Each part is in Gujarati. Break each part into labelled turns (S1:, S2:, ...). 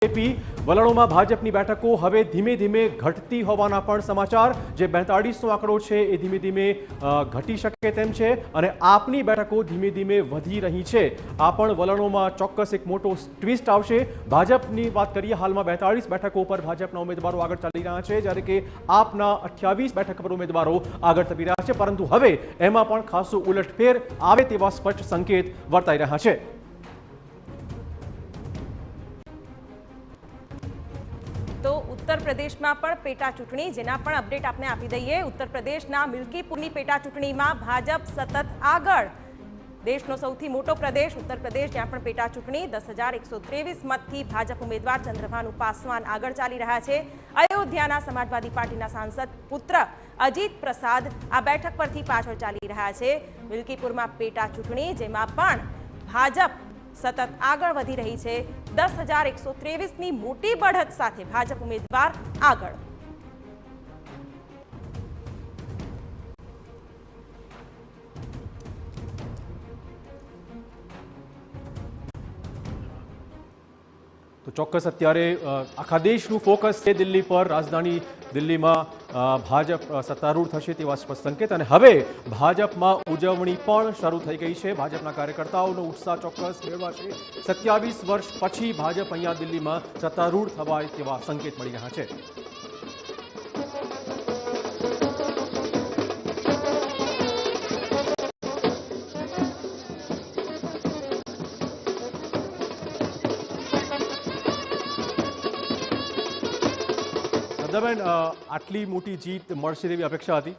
S1: बीजेपी વલણોમાં ભાજપની બેઠકો હવે ધીમે ધીમે ઘટતી હોવાના પણ સમાચાર જે 42નો આંકડો છે એ ધીમે ધીમે ઘટી શકે તેમ છે અને આપની બેઠકો ધીમે ધીમે વધી રહી છે। આ પણ વલણોમાં ચોક્કસ એક મોટો ટ્વિસ્ટ આવશે। ભાજપની વાત કરીએ, હાલમાં 42 બેઠકો પર ભાજપના ઉમેદવારો આગળ ચાલી રહ્યા છે, જ્યારે કે આપના 28 બેઠક પર ઉમેદવારો આગળ તપી રહ્યા છે, પરંતુ હવે એમાં પણ ખાસો ઉલટફેર આવે તેવા સ્પષ્ટ સંકેત વર્તાઈ રહ્યા છે।
S2: तो उत्तर प्रदेश में पण पेटा चूंटणी जेना पण अपडेट आपने आपी दईए। उत्तर प्रदेशना मिल्कीपुरनी पेटा चूंटणीमां भाजप सतत आगळ। देशनो सौथी मोटो प्रदेश उत्तर प्रदेश, ज्यां पण पेटा चूंटणी 10,123 मतथी भाजप उम्मीदवार चंद्रभानु पासवान आगळ चाली रह्या छे। अयोध्याना समाजवादी पार्टीना सांसद पुत्र अजीत प्रसाद आ बेठक परथी पाछळ चाली रह्या छे। मिल्कीपुरमां पेटा चूंटणी जेमां पण भाजप सतत आगळ वधी रही है। 10,123 मोटी बढ़त साथे भाजप उम्मीदवार आगळ।
S1: तो ચોક્કસ અત્યારે આખા દેશનું ફોકસ છે દિલ્હી પર। રાજધાની દિલ્હીમાં ભાજપ સત્તારૂઢ થશે તેવા સ્પષ્ટ સંકેત અને હવે ભાજપમાં ઉજવણી પણ શરૂ થઈ ગઈ છે। ભાજપના કાર્યકર્તાઓનો ઉત્સાહ ચોક્કસ મેળવાશે। 27 વર્ષ પછી ભાજપ અહીંયા દિલ્હીમાં સત્તારૂઢ થવાય તેવા સંકેત મળી રહ્યા છે। બેન, આટલી મોટી જીત મળશે તેવી અપેક્ષા હતી?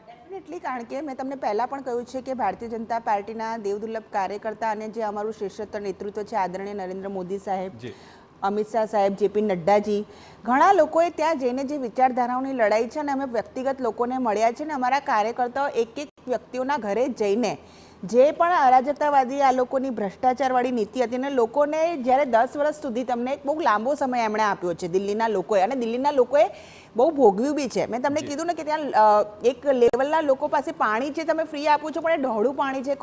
S3: ડેફિનેટલી, કારણ કે મેં તમને પહેલાં પણ કહ્યું છે કે ભારતીય જનતા પાર્ટીના દેવદુર્લભ કાર્યકર્તા અને જે અમારું શ્રેષ્ઠ નેતૃત્વ છે આદરણીય નરેન્દ્ર મોદી સાહેબ, અમિત શાહ સાહેબ, જેપી નડ્ડાજી, ઘણા લોકોએ ત્યાં જઈને જે વિચારધારાઓની લડાઈ છે અને અમે વ્યક્તિગત લોકોને મળ્યા છે ને અમારા કાર્યકર્તાઓ એક એક વ્યક્તિઓના ઘરે જઈને જે પણ અરાજકતાવાદી આ લોકોની ભ્રષ્ટાચારવાળી નીતિ હતી ને લોકોને જ્યારે 10 વર્ષ સુધી તમને એક બહુ લાંબો સમય એમણે આપ્યો છે દિલ્હીના લોકોએ, અને દિલ્હીના લોકોએ બહુ ભોગવ્યું બી છે। મેં તમને કીધું ને કે ત્યાં એક લેવલના લોકો પાસે પાણી છે, તમે ફ્રી આપો છો પણ એ ઢોળું પાણી છે,